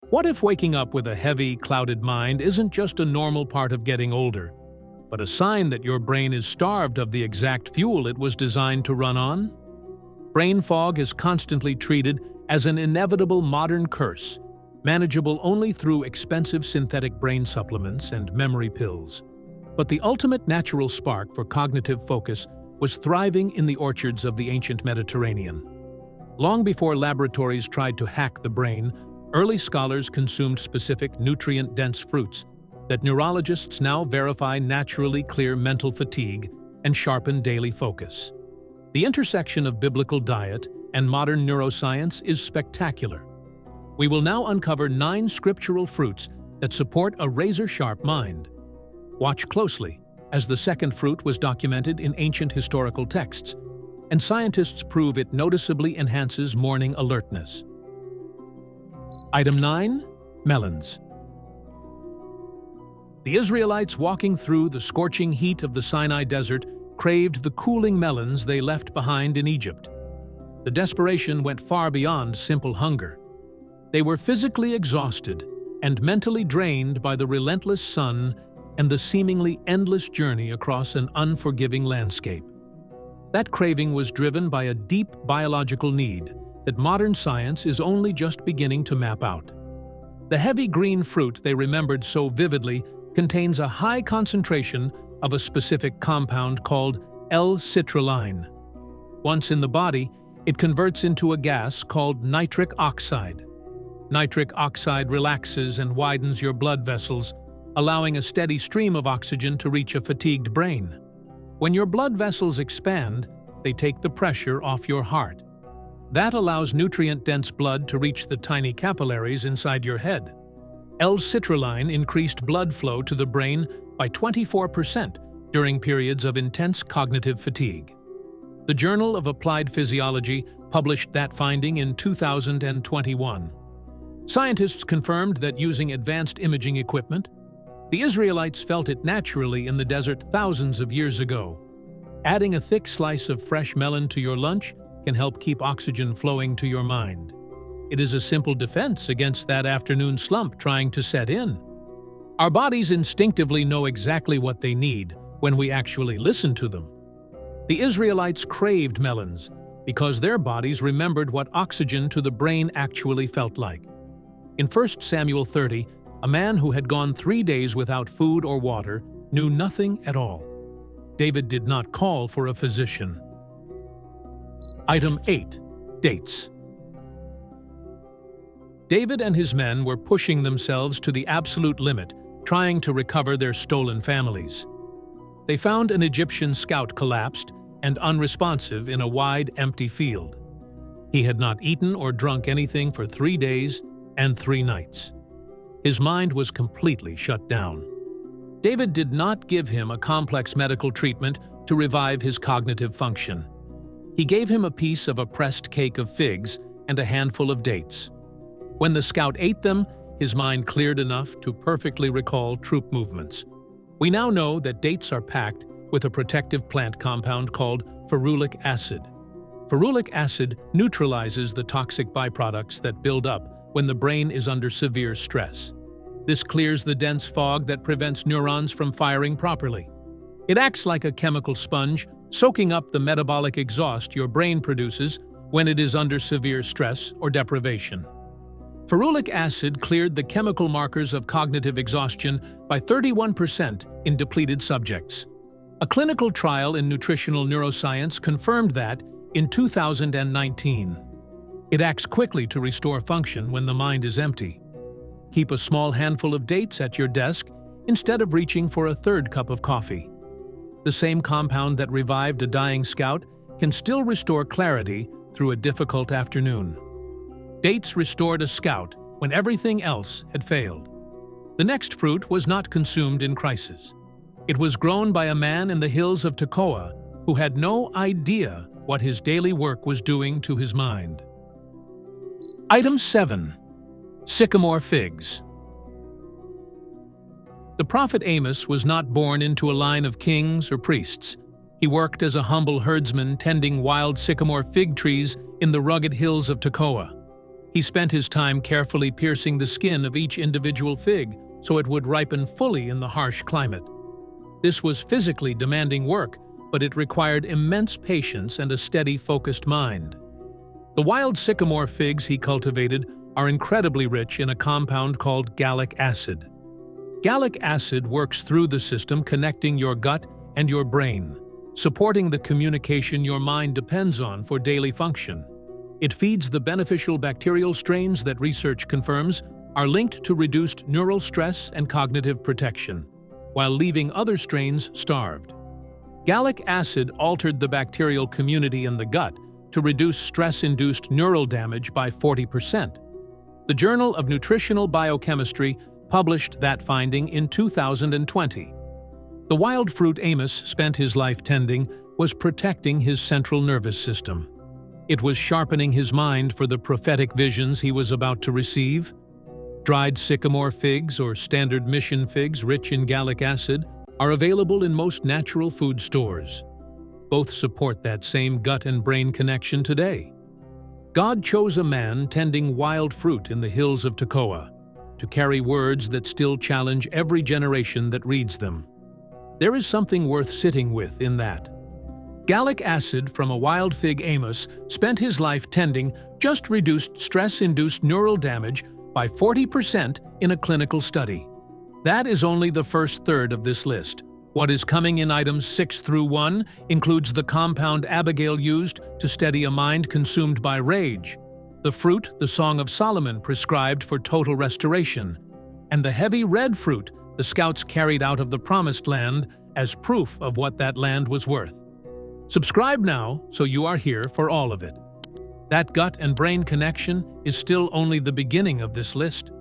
What if waking up with a heavy, clouded mind isn't just a normal part of getting older, but a sign that your brain is starved of the exact fuel it was designed to run on? Brain fog is constantly treated as an inevitable modern curse, manageable only through expensive synthetic brain supplements and memory pills. But the ultimate natural spark for cognitive focus was thriving in the orchards of the ancient Mediterranean. Long before laboratories tried to hack the brain, early scholars consumed specific nutrient-dense fruits that neurologists now verify naturally clear mental fatigue and sharpen daily focus. The intersection of biblical diet and modern neuroscience is spectacular. We will now uncover 9 scriptural fruits that support a razor-sharp mind. Watch closely, as the second fruit was documented in ancient historical texts, and scientists prove it noticeably enhances morning alertness. Item 9. Melons. The Israelites walking through the scorching heat of the Sinai desert craved the cooling melons they left behind in Egypt. The desperation went far beyond simple hunger. They were physically exhausted and mentally drained by the relentless sun and the seemingly endless journey across an unforgiving landscape. That craving was driven by a deep biological need that modern science is only just beginning to map out. The heavy green fruit they remembered so vividly contains a high concentration of a specific compound called L-citrulline. Once in the body, it converts into a gas called nitric oxide. Nitric oxide relaxes and widens your blood vessels, allowing a steady stream of oxygen to reach a fatigued brain. When your blood vessels expand, they take the pressure off your heart. That allows nutrient-dense blood to reach the tiny capillaries inside your head. L-citrulline increased blood flow to the brain by 24% during periods of intense cognitive fatigue. The Journal of Applied Physiology published that finding in 2021. Scientists confirmed that using advanced imaging equipment, the Israelites felt it naturally in the desert thousands of years ago. Adding a thick slice of fresh melon to your lunch can help keep oxygen flowing to your mind. It is a simple defense against that afternoon slump trying to set in. Our bodies instinctively know exactly what they need when we actually listen to them. The Israelites craved melons because their bodies remembered what oxygen to the brain actually felt like. In 1 Samuel 30, a man who had gone 3 days without food or water knew nothing at all. David did not call for a physician. Item 8. Dates. David and his men were pushing themselves to the absolute limit, trying to recover their stolen families. They found an Egyptian scout collapsed and unresponsive in a wide, empty field. He had not eaten or drunk anything for 3 days and 3 nights. His mind was completely shut down. David did not give him a complex medical treatment to revive his cognitive function. He gave him a piece of a pressed cake of figs and a handful of dates. When the scout ate them, his mind cleared enough to perfectly recall troop movements. We now know that dates are packed with a protective plant compound called ferulic acid. Ferulic acid neutralizes the toxic byproducts that build up when the brain is under severe stress. This clears the dense fog that prevents neurons from firing properly. It acts like a chemical sponge, soaking up the metabolic exhaust your brain produces when it is under severe stress or deprivation. Ferulic acid cleared the chemical markers of cognitive exhaustion by 31% in depleted subjects. A clinical trial in nutritional neuroscience confirmed that in 2019. It acts quickly to restore function when the mind is empty. Keep a small handful of dates at your desk instead of reaching for a 3rd cup of coffee. The same compound that revived a dying scout can still restore clarity through a difficult afternoon. Dates restored a scout when everything else had failed. The next fruit was not consumed in crisis. It was grown by a man in the hills of Tekoa who had no idea what his daily work was doing to his mind. Item 7. Sycamore figs. The prophet Amos was not born into a line of kings or priests. He worked as a humble herdsman tending wild sycamore fig trees in the rugged hills of Tekoa. He spent his time carefully piercing the skin of each individual fig so it would ripen fully in the harsh climate. This was physically demanding work, but it required immense patience and a steady, focused mind. The wild sycamore figs he cultivated are incredibly rich in a compound called gallic acid. Gallic acid works through the system connecting your gut and your brain, supporting the communication your mind depends on for daily function. It feeds the beneficial bacterial strains that research confirms are linked to reduced neural stress and cognitive protection, while leaving other strains starved. Gallic acid altered the bacterial community in the gut to reduce stress-induced neural damage by 40%. The Journal of Nutritional Biochemistry published that finding in 2020. The wild fruit Amos spent his life tending was protecting his central nervous system. It was sharpening his mind for the prophetic visions he was about to receive. Dried sycamore figs or standard mission figs rich in gallic acid are available in most natural food stores. Both support that same gut and brain connection today. God chose a man tending wild fruit in the hills of Tekoa to carry words that still challenge every generation that reads them. There is something worth sitting with in that. Gallic acid from a wild fig Amos spent his life tending just reduced stress-induced neural damage by 40% in a clinical study. That is only the first third of this list. What is coming in items 6 through 1 includes the compound Abigail used to steady a mind consumed by rage, the fruit the Song of Solomon prescribed for total restoration, and the heavy red fruit the scouts carried out of the Promised Land as proof of what that land was worth. Subscribe now so you are here for all of it. That gut and brain connection is still only the beginning of this list.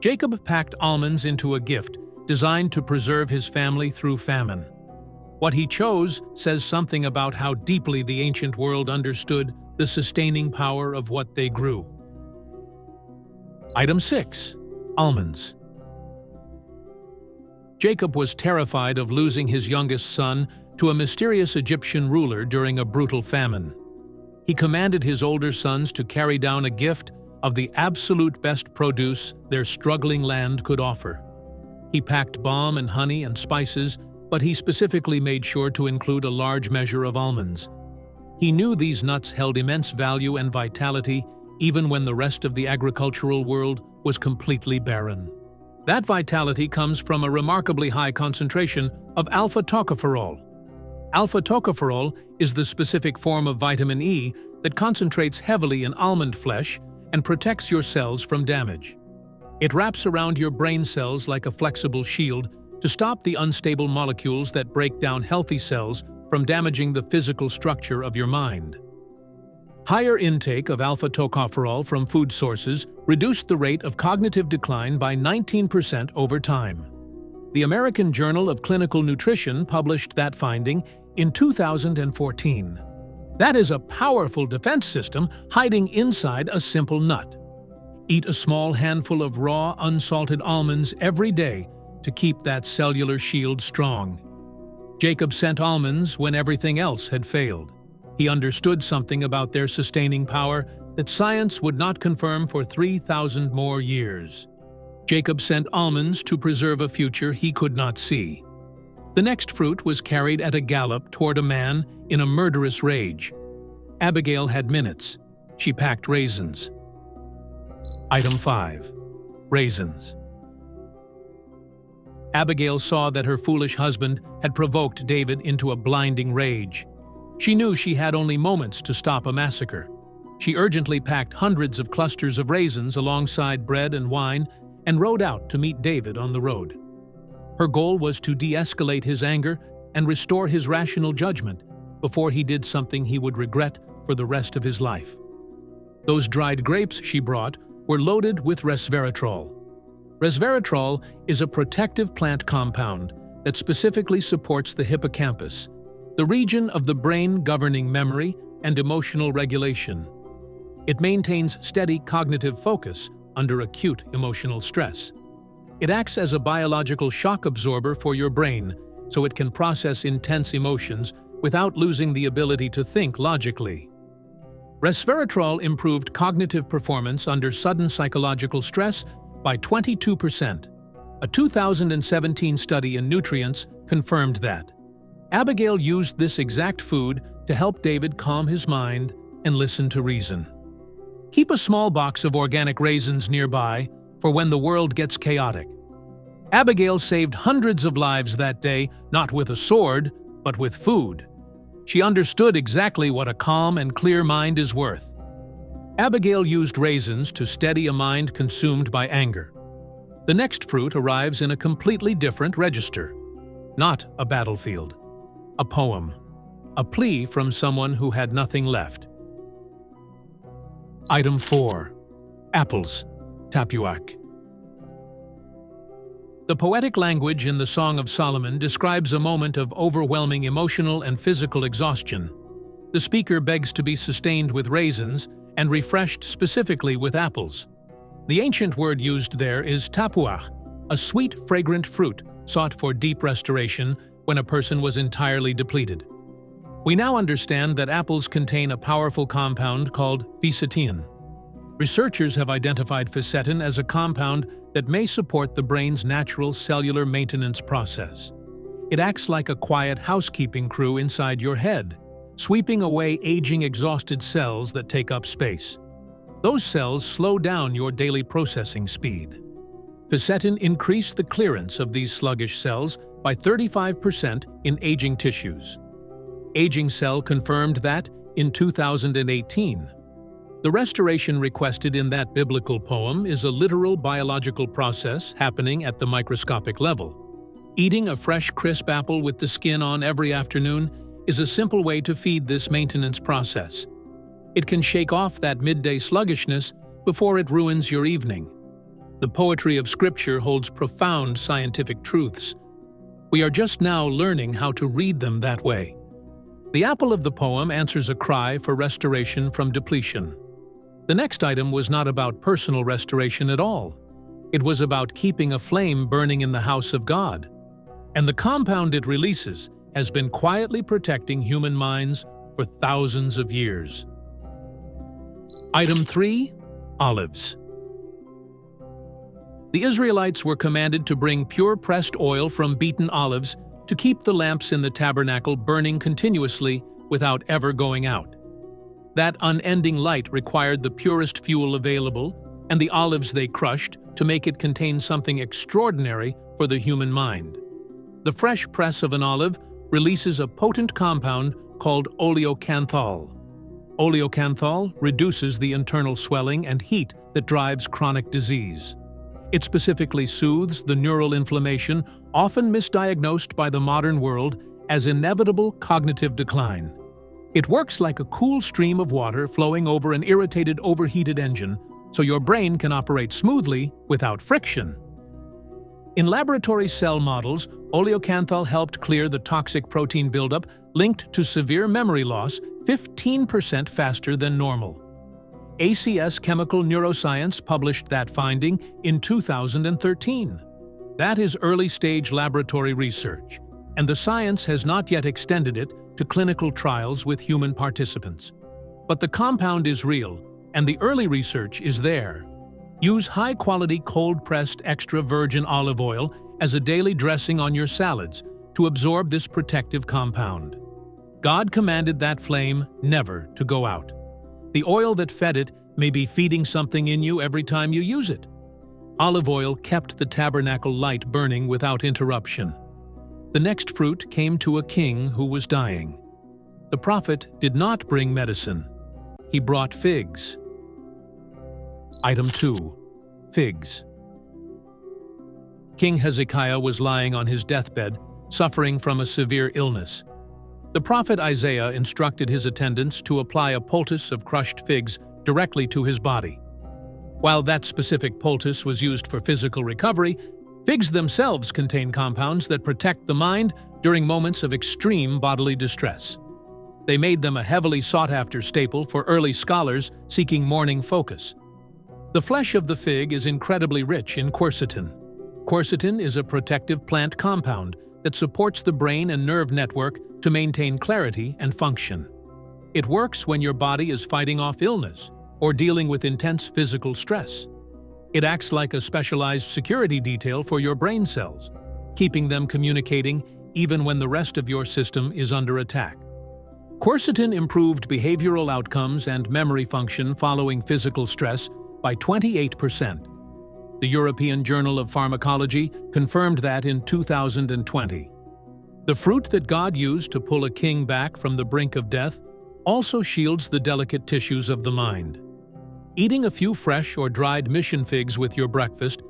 Jacob packed almonds into a gift designed to preserve his family through famine. What he chose says something about how deeply the ancient world understood the sustaining power of what they grew. Item 6. Almonds. Jacob was terrified of losing his youngest son to a mysterious Egyptian ruler during a brutal famine. He commanded his older sons to carry down a gift of the absolute best produce their struggling land could offer. He packed balm and honey and spices, but he specifically made sure to include a large measure of almonds. He knew these nuts held immense value and vitality even when the rest of the agricultural world was completely barren. That vitality comes from a remarkably high concentration of alpha-tocopherol. Alpha-tocopherol is the specific form of vitamin E that concentrates heavily in almond flesh and protects your cells from damage. It wraps around your brain cells like a flexible shield to stop the unstable molecules that break down healthy cells from damaging the physical structure of your mind. Higher intake of alpha-tocopherol from food sources reduced the rate of cognitive decline by 19% over time. The American Journal of Clinical Nutrition published that finding in 2014. That is a powerful defense system hiding inside a simple nut. Eat a small handful of raw, unsalted almonds every day to keep that cellular shield strong. Jacob sent almonds when everything else had failed. He understood something about their sustaining power that science would not confirm for 3,000 more years. Jacob sent almonds to preserve a future he could not see. The next fruit was carried at a gallop toward a man in a murderous rage. Abigail had minutes. She packed raisins. Item 5. Raisins. Abigail saw that her foolish husband had provoked David into a blinding rage. She knew she had only moments to stop a massacre. She urgently packed hundreds of clusters of raisins alongside bread and wine and rode out to meet David on the road. Her goal was to de-escalate his anger and restore his rational judgment before he did something he would regret for the rest of his life. Those dried grapes she brought were loaded with resveratrol. Resveratrol is a protective plant compound that specifically supports the hippocampus, the region of the brain governing memory and emotional regulation. It maintains steady cognitive focus under acute emotional stress. It acts as a biological shock absorber for your brain, so it can process intense emotions without losing the ability to think logically. Resveratrol improved cognitive performance under sudden psychological stress by 22%. A 2017 study in Nutrients confirmed that. Abigail used this exact food to help David calm his mind and listen to reason. Keep a small box of organic raisins nearby for when the world gets chaotic. Abigail saved hundreds of lives that day, not with a sword, but with food. She understood exactly what a calm and clear mind is worth. Abigail used raisins to steady a mind consumed by anger. The next fruit arrives in a completely different register. Not a battlefield. A poem. A plea from someone who had nothing left. Item 4. Apples. Tapuac. The poetic language in the Song of Solomon describes a moment of overwhelming emotional and physical exhaustion. The speaker begs to be sustained with raisins and refreshed specifically with apples. The ancient word used there is tapuach, a sweet, fragrant fruit sought for deep restoration when a person was entirely depleted. We now understand that apples contain a powerful compound called fisetin. Researchers have identified fisetin as a compound that may support the brain's natural cellular maintenance process. It acts like a quiet housekeeping crew inside your head, sweeping away aging, exhausted cells that take up space. Those cells slow down your daily processing speed. Fisetin increased the clearance of these sluggish cells by 35% in aging tissues. Aging Cell confirmed that in 2018. The restoration requested in that biblical poem is a literal biological process happening at the microscopic level. Eating a fresh, crisp apple with the skin on every afternoon is a simple way to feed this maintenance process. It can shake off that midday sluggishness before it ruins your evening. The poetry of Scripture holds profound scientific truths. We are just now learning how to read them that way. The apple of the poem answers a cry for restoration from depletion. The next item was not about personal restoration at all. It was about keeping a flame burning in the house of God. And the compound it releases has been quietly protecting human minds for thousands of years. Item 3. Olives. The Israelites were commanded to bring pure pressed oil from beaten olives to keep the lamps in the tabernacle burning continuously without ever going out. That unending light required the purest fuel available and the olives they crushed to make it contain something extraordinary for the human mind. The fresh press of an olive releases a potent compound called oleocanthal. Oleocanthal reduces the internal swelling and heat that drives chronic disease. It specifically soothes the neural inflammation, often misdiagnosed by the modern world as inevitable cognitive decline. It works like a cool stream of water flowing over an irritated, overheated engine, so your brain can operate smoothly without friction. In laboratory cell models, oleocanthal helped clear the toxic protein buildup linked to severe memory loss 15% faster than normal. ACS Chemical Neuroscience published that finding in 2013. That is early-stage laboratory research, and the science has not yet extended it to clinical trials with human participants. But the compound is real, and the early research is there. Use high-quality cold-pressed extra virgin olive oil as a daily dressing on your salads to absorb this protective compound. God commanded that flame never to go out. The oil that fed it may be feeding something in you every time you use it. Olive oil kept the tabernacle light burning without interruption. The next fruit came to a king who was dying. The prophet did not bring medicine. He brought figs. Item 2. Figs. King Hezekiah was lying on his deathbed, suffering from a severe illness. The prophet Isaiah instructed his attendants to apply a poultice of crushed figs directly to his body. While that specific poultice was used for physical recovery, figs themselves contain compounds that protect the mind during moments of extreme bodily distress. They made them a heavily sought-after staple for early scholars seeking morning focus. The flesh of the fig is incredibly rich in quercetin. Quercetin is a protective plant compound that supports the brain and nerve network to maintain clarity and function. It works when your body is fighting off illness or dealing with intense physical stress. It acts like a specialized security detail for your brain cells, keeping them communicating even when the rest of your system is under attack. Quercetin improved behavioral outcomes and memory function following physical stress by 28%. The European Journal of Pharmacology confirmed that in 2020. The fruit that God used to pull a king back from the brink of death also shields the delicate tissues of the mind. Eating a few fresh or dried mission figs with your breakfast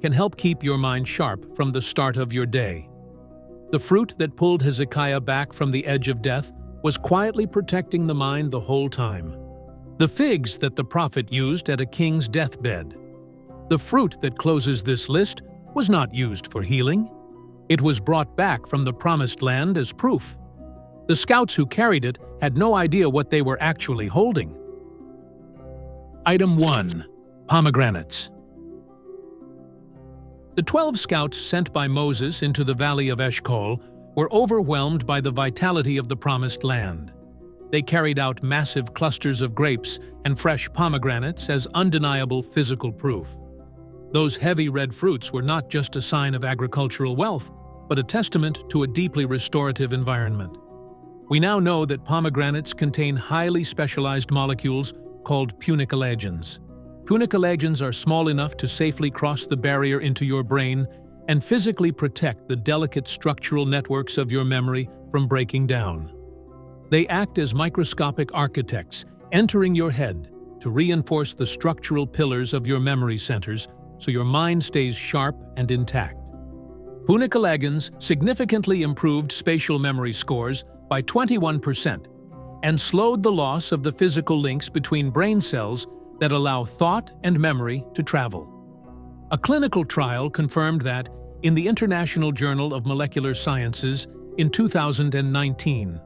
can help keep your mind sharp from the start of your day. The fruit that pulled Hezekiah back from the edge of death was quietly protecting the mind the whole time. The figs that the prophet used at a king's deathbed. The fruit that closes this list was not used for healing. It was brought back from the promised land as proof. The scouts who carried it had no idea what they were actually holding. Item 1. Pomegranates. The 12 scouts sent by Moses into the valley of Eshcol were overwhelmed by the vitality of the promised land. They carried out massive clusters of grapes and fresh pomegranates as undeniable physical proof. Those heavy red fruits were not just a sign of agricultural wealth, but a testament to a deeply restorative environment. We now know that pomegranates contain highly specialized molecules called punicalagins. Punicalagins are small enough to safely cross the barrier into your brain and physically protect the delicate structural networks of your memory from breaking down. They act as microscopic architects, entering your head to reinforce the structural pillars of your memory centers so your mind stays sharp and intact. Punicalagins significantly improved spatial memory scores by 21% and slowed the loss of the physical links between brain cells that allow thought and memory to travel. A clinical trial confirmed that in the International Journal of Molecular Sciences in 2019,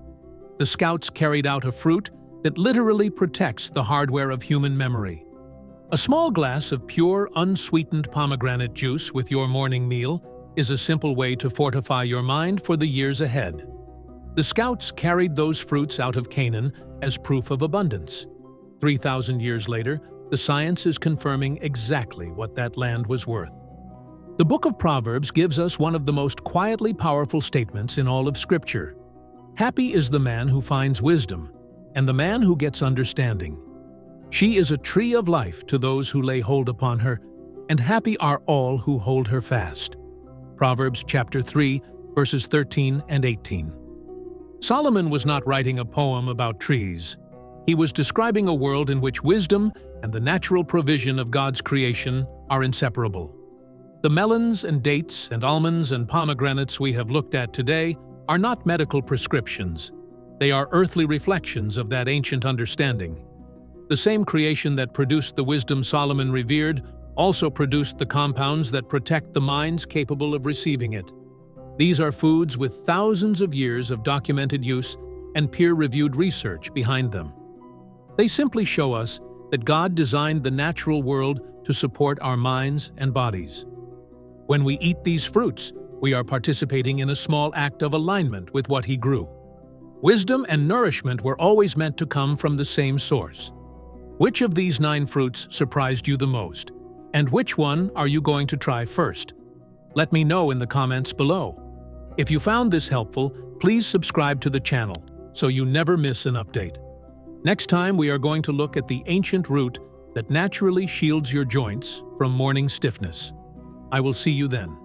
the scouts carried out a fruit that literally protects the hardware of human memory. A small glass of pure, unsweetened pomegranate juice with your morning meal is a simple way to fortify your mind for the years ahead. The scouts carried those fruits out of Canaan as proof of abundance. 3,000 years later, the science is confirming exactly what that land was worth. The book of Proverbs gives us one of the most quietly powerful statements in all of Scripture. Happy is the man who finds wisdom, and the man who gets understanding. She is a tree of life to those who lay hold upon her, and happy are all who hold her fast. Proverbs chapter 3, verses 13 and 18. Solomon was not writing a poem about trees. He was describing a world in which wisdom and the natural provision of God's creation are inseparable. The melons and dates and almonds and pomegranates we have looked at today are not medical prescriptions. They are earthly reflections of that ancient understanding. The same creation that produced the wisdom Solomon revered also produced the compounds that protect the minds capable of receiving it. These are foods with thousands of years of documented use and peer-reviewed research behind them. They simply show us that God designed the natural world to support our minds and bodies. When we eat these fruits, we are participating in a small act of alignment with what He grew. Wisdom and nourishment were always meant to come from the same source. Which of these 9 fruits surprised you the most? And which one are you going to try first? Let me know in the comments below. If you found this helpful, please subscribe to the channel so you never miss an update. Next time, we are going to look at the ancient root that naturally shields your joints from morning stiffness. I will see you then.